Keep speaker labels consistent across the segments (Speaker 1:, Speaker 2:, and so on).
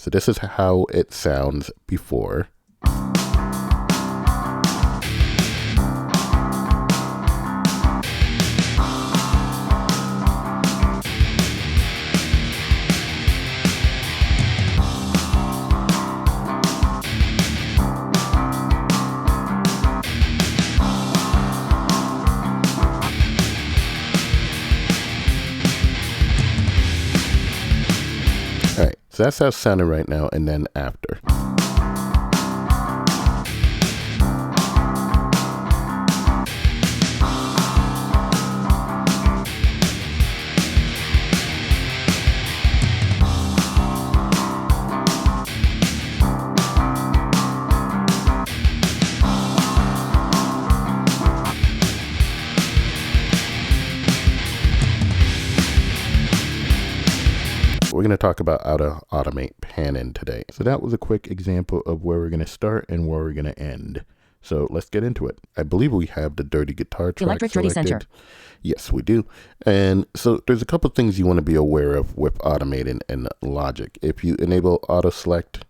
Speaker 1: So this is how it sounds before. All right, so that's how it's sounding right now, and then after. We're going to talk about how to automate pan-in today. So that was a quick example of where we're going to start and where we're going to end. So let's get into it. I believe we have the dirty guitar track
Speaker 2: Electric Dirty Center.
Speaker 1: Yes, we do. And so there's a couple of things you want to be aware of with automating in Logic. If you enable auto select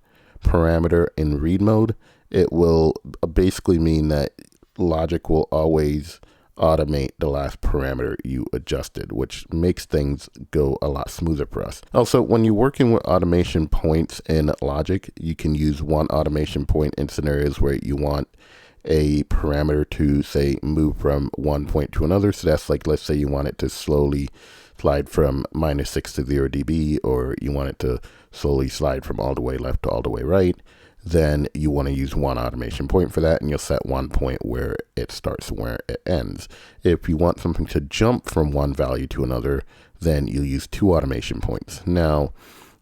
Speaker 1: parameter in read mode, it will basically mean that Logic will always automate the last parameter you adjusted, which makes things go a lot smoother for us. Also, when you're working with automation points in Logic, you can use one automation point in scenarios where you want a parameter to, say, move from one point to another. So that's like, let's say you want it to slowly slide from -6 to 0 dB, or you want it to slowly slide from all the way left to all the way right. Then you want to use one automation point for that, and you'll set one point where it starts and where it ends. If you want something to jump from one value to another, then you'll use two automation points. Now,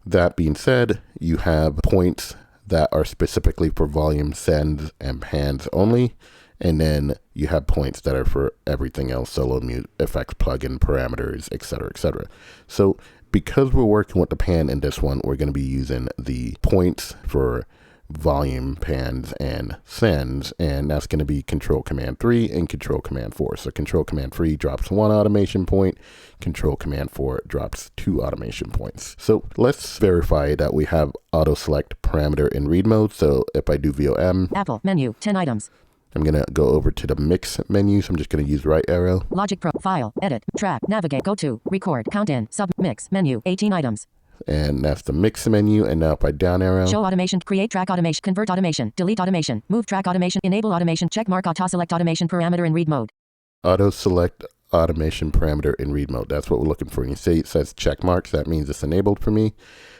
Speaker 1: that being said, you have points that are specifically for volume, sends, and pans only, and then you have points that are for everything else, solo, mute, effects, plugin, parameters, etc., etc. So because we're working with the pan in this one, we're going to be using the points for volume, pans, and sends, and that's going to be Control Command 3 and Control Command 4. So Control Command 3 drops one automation point, Control Command 4 drops two automation points. So let's verify that we have auto select parameter in read mode. So if I do VOM,
Speaker 2: Apple menu, 10 items.
Speaker 1: I'm going to go over to the mix menu. So I'm just going to use right arrow.
Speaker 2: Logic Pro, file, edit, track, navigate, go to, record, count in, sub, mix, menu, 18 items.
Speaker 1: And that's the mix menu. And now if I down arrow,
Speaker 2: show automation, create track automation, convert automation, delete automation, move track automation, enable automation, check mark auto select automation parameter in read mode.
Speaker 1: Auto select automation parameter in read mode. That's what we're looking for. And you say it says check marks. That means it's enabled for me.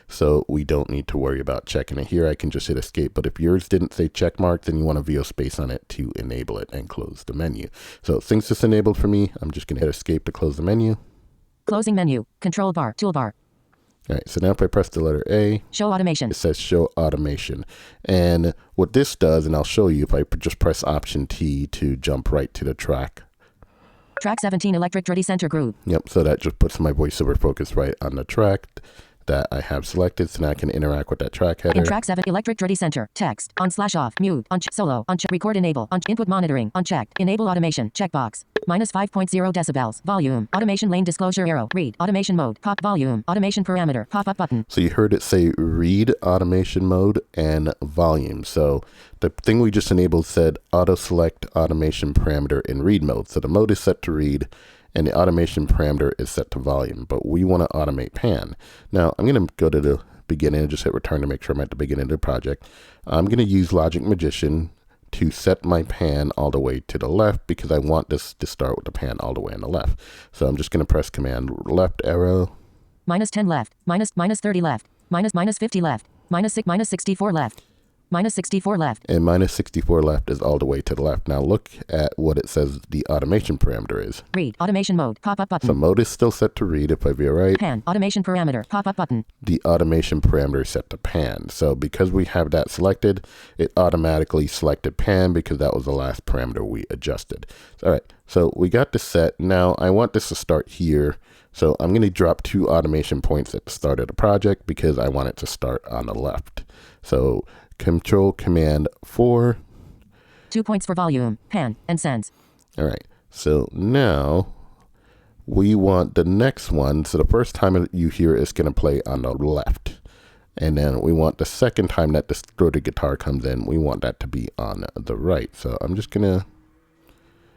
Speaker 1: So we don't need to worry about checking it here. I can just hit escape. But if yours didn't say check mark, then you want to VO space on it to enable it and close the menu. So since it's enabled for me, I'm just going to hit escape to close the menu.
Speaker 2: Closing menu, control bar, toolbar.
Speaker 1: All right, so now if I press the letter A,
Speaker 2: show automation.
Speaker 1: It says show automation. And what this does, and I'll show you if I just press Option T to jump right to the track.
Speaker 2: Track 17, Electric Dirty Center Groove.
Speaker 1: Yep, so that just puts my voiceover focus right on the track that I have selected, so now I can interact with that track header.
Speaker 2: In track 7, Electric Dirty Center, text, on/off, mute, solo, record enable, input monitoring, unchecked, enable automation, checkbox, -5.0 decibels, volume, automation lane disclosure arrow, read, automation mode, pop volume, automation parameter, pop-up button.
Speaker 1: So you heard it say read, automation mode, and volume. So the thing we just enabled said auto select automation parameter in read mode. So the mode is set to read, and the automation parameter is set to volume, but we want to automate pan. Now I'm going to go to the beginning and just hit return to make sure I'm at the beginning of the project. I'm going to use Logic Magician to set my pan all the way to the left because I want this to start with the pan all the way on the left. So I'm just going to press Command left arrow.
Speaker 2: -10 left, -30 left, -50 left, -64 left. -64 left.
Speaker 1: And -64 left is all the way to the left. Now look at what it says the automation parameter is.
Speaker 2: Read, automation mode, pop-up button.
Speaker 1: So mode is still set to read if I VO right.
Speaker 2: Pan, automation parameter, pop-up button.
Speaker 1: The automation parameter is set to pan. So because we have that selected, it automatically selected pan because that was the last parameter we adjusted. All right, so we got this set. Now I want this to start here. So I'm going to drop two automation points at the start of the project because I want it to start on the left. So Control Command 4.
Speaker 2: 2 points for volume, pan, and sends.
Speaker 1: All right. So now we want the next one. So the first time you hear it's going to play on the left. And then we want the second time that the distorted guitar comes in, we want that to be on the right. So I'm just going to...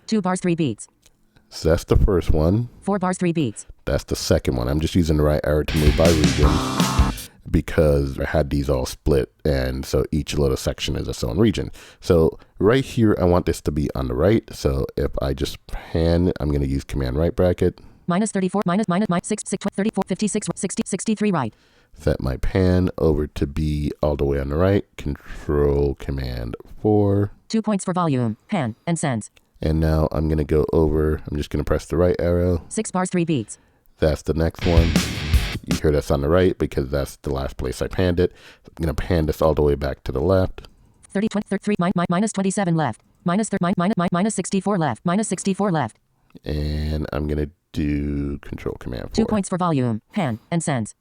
Speaker 2: 2 bars, 3 beats.
Speaker 1: So that's the first one.
Speaker 2: 4 bars, 3 beats.
Speaker 1: That's the second one. I'm just using the right arrow to move by region because I had these all split, and so each little section is its own region. So right here, I want this to be on the right. So if I just pan, I'm going to use command right bracket.
Speaker 2: Minus 34, minus 6, 34, 56, 60, 63 right.
Speaker 1: Set my pan over to be all the way on the right. Control command 4.
Speaker 2: 2 points for volume, pan, and sends.
Speaker 1: And now I'm going to go over, I'm just going to press the right arrow.
Speaker 2: 6 bars, 3 beats.
Speaker 1: That's the next one. You hear that's on the right because that's the last place I panned it. I'm going to pan this all the way back to the left.
Speaker 2: 30, 23, minus 27 left. Minus 64 left. Minus 64 left.
Speaker 1: And I'm going to do control command 4.
Speaker 2: 2 points for volume, pan, and sends.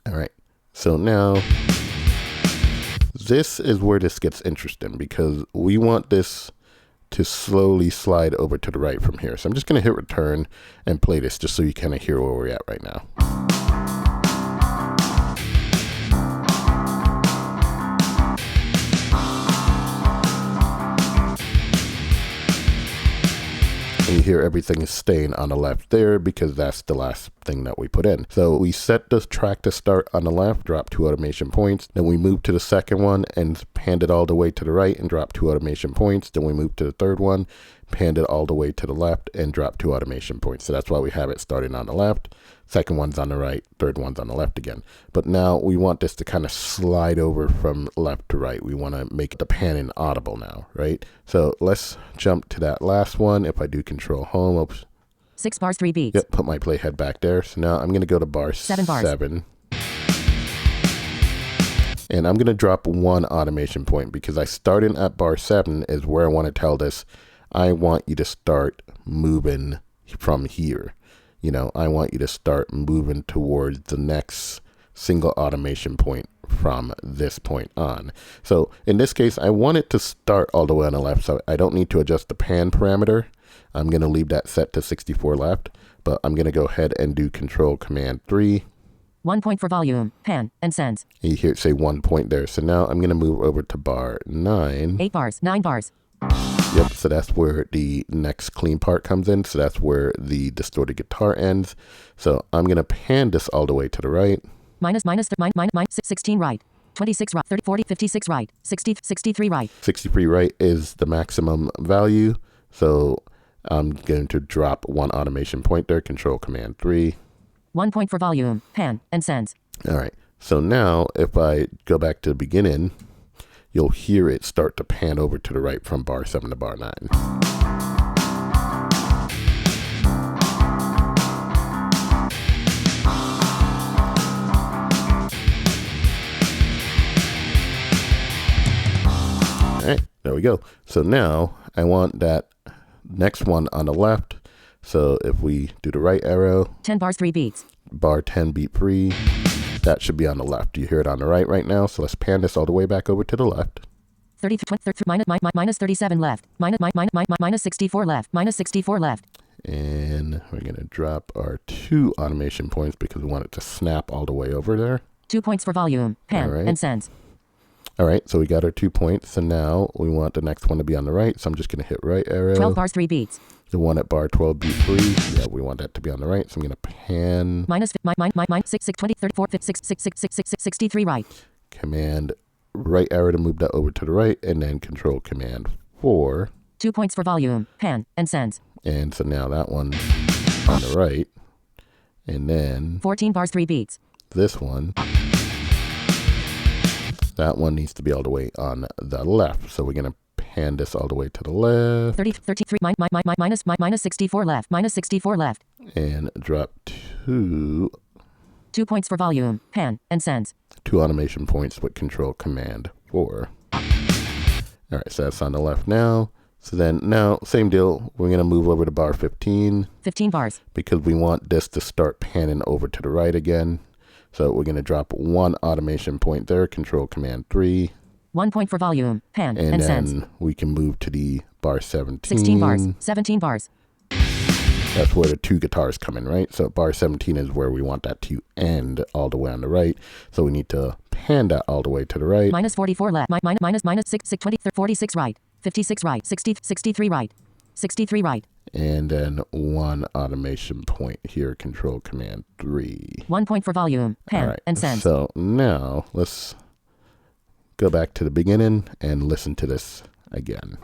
Speaker 1: All right. So now this is where this gets interesting because we want this to slowly slide over to the right from here. So I'm just going to hit return and play this just so you kind of hear where we're at right now. And you hear everything is staying on the left there because that's the last thing that we put in. So we set the track to start on the left, drop 2 automation points. Then we move to the second one and panned it all the way to the right and drop 2 automation points. Then we move to the third one, panned it all the way to the left and drop 2 automation points. So that's why we have it starting on the left. Second one's on the right, third one's on the left again. But now we want this to kind of slide over from left to right. We want to make the panning audible now, right? So let's jump to that last one. If I do control home, oops.
Speaker 2: 6 bars, 3 beats.
Speaker 1: Yep, put my playhead back there. So now I'm going to go to bar 7. And I'm going to drop 1 automation point because I started at bar 7 is where I want to tell this, I want you to start moving from here. You know, I want you to start moving towards the next single automation point from this point on. So in this case, I want it to start all the way on the left. So I don't need to adjust the pan parameter. I'm going to leave that set to 64 left, but I'm going to go ahead and do control command 3.
Speaker 2: 1 point for volume, pan, and sends.
Speaker 1: And you hear it say 1 point there. So now I'm going to move over to bar 9.
Speaker 2: 8 bars, 9 bars.
Speaker 1: Yep, so that's where the next clean part comes in. So that's where the distorted guitar ends. So I'm going to pan this all the way to the right.
Speaker 2: Minus 16 right. 26 right, 30, 40, 56 right. 60, 63 right.
Speaker 1: 63 right is the maximum value. So I'm going to drop 1 automation point there, control command 3.
Speaker 2: 1 point for volume, pan, and sends. All
Speaker 1: right. So now if I go back to the beginning, you'll hear it start to pan over to the right from bar 7 to bar 9. All right, there we go. So now I want that next one on the left. So if we do the right arrow,
Speaker 2: 10 bars, 3 beats.
Speaker 1: Bar 10 beat free. That should be on the left. You hear it on the right now. So let's pan this all the way back over to the left.
Speaker 2: 30, 20, minus 37 left. Minus 64 left. Minus 64 left.
Speaker 1: And we're going to drop our 2 automation points because we want it to snap all the way over there.
Speaker 2: 2 points for volume, pan, and sends.
Speaker 1: All right, so we got our 2 points. So now we want the next one to be on the right. So I'm just going to hit right arrow.
Speaker 2: 12 bars, 3 beats.
Speaker 1: The one at bar 12 beat free. Yeah, we want that to be on the right. So I'm going to pan.
Speaker 2: Minus 6, 20, 34, 63 right.
Speaker 1: Command right arrow to move that over to the right. And then control command 4.
Speaker 2: 2 points for volume, pan, and sends.
Speaker 1: And so now that one on the right. And then
Speaker 2: 14 bars, 3 beats.
Speaker 1: This one. That one needs to be all the way on the left. So we're going to pan this all the way to the left.
Speaker 2: 33, minus 64 left. Minus 64 left.
Speaker 1: And drop 2.
Speaker 2: 2 points for volume, pan, and sends.
Speaker 1: 2 automation points with control command 4. All right, so that's on the left now. So then now, same deal. We're going to move over to bar 15.
Speaker 2: 15 bars.
Speaker 1: Because we want this to start panning over to the right again. So we're going to drop 1 automation point there, control command 3.
Speaker 2: 1 point for volume, pan, and sends.
Speaker 1: And then we can move to the bar 17.
Speaker 2: 16 bars, 17 bars.
Speaker 1: That's where the two guitars come in, right? So bar 17 is where we want that to end all the way on the right. So we need to pan that all the way to the right.
Speaker 2: Minus 44 left. Minus 6, 20, 46 right. 56 right. 60, 63 right. 63 right.
Speaker 1: And then one automation point here, Control Command 3.
Speaker 2: 1 point for volume, pan,
Speaker 1: right.
Speaker 2: and send.
Speaker 1: So now let's go back to the beginning and listen to this again.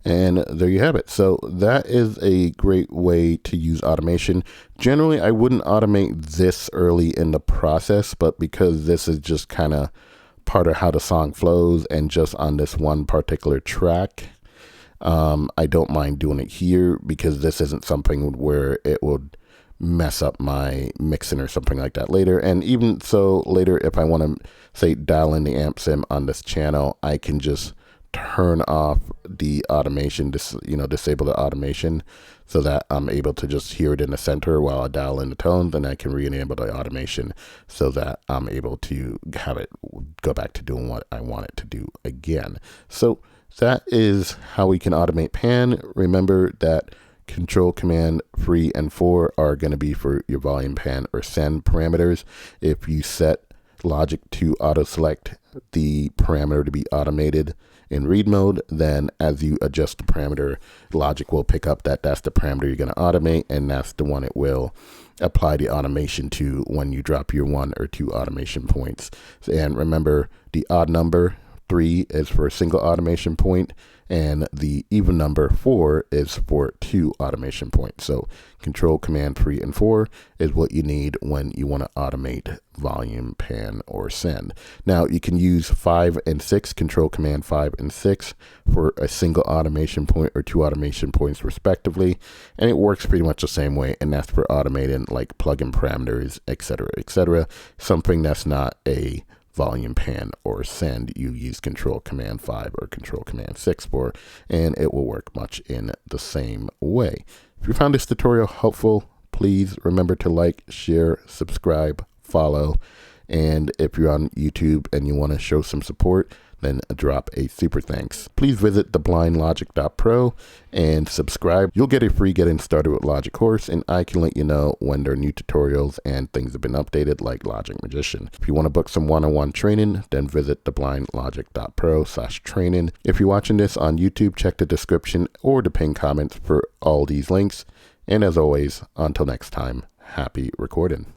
Speaker 1: And there you have it. So that is a great way to use automation. Generally, I wouldn't automate this early in the process, but because this is just kind of part of how the song flows and just on this one particular track, I don't mind doing it here because this isn't something where it would mess up my mixing or something like that later. And even so later, if I want to say dial in the amp sim on this channel, I can just turn off the automation, disable the automation so that I'm able to just hear it in the center while I dial in the tones, and I can re-enable the automation so that I'm able to have it go back to doing what I want it to do again. So that is how we can automate pan. Remember that Control Command 3 and 4 are going to be for your volume, pan, or send parameters. If you set Logic to auto select the parameter to be automated in read mode, then as you adjust the parameter, Logic will pick up that that's the parameter you're going to automate, and that's the one it will apply the automation to when you drop your 1 or 2 automation points. And remember, the odd number 3 is for a single automation point, and the even number 4 is for 2 automation points. So Control Command 3 and 4 is what you need when you want to automate volume, pan, or send. Now you can use 5 and 6, Control Command 5 and 6 for a single automation point or 2 automation points respectively, and it works pretty much the same way, and that's for automating like plugin parameters, etc., etc. Something that's not a volume, pan, or send, you use Control Command 5 or Control Command 6 for, and it will work much in the same way. If you found this tutorial helpful, please remember to like, share, subscribe, follow, and if you're on YouTube and you want to show some support, then drop a super thanks. Please visit theblindlogic.pro and subscribe. You'll get a free Getting Started with Logic course, and I can let you know when there are new tutorials and things have been updated, like Logic Magician. If you want to book some one-on-one training, then visit theblindlogic.pro/training. If you're watching this on YouTube, check the description or the pinned comments for all these links. And as always, until next time, happy recording.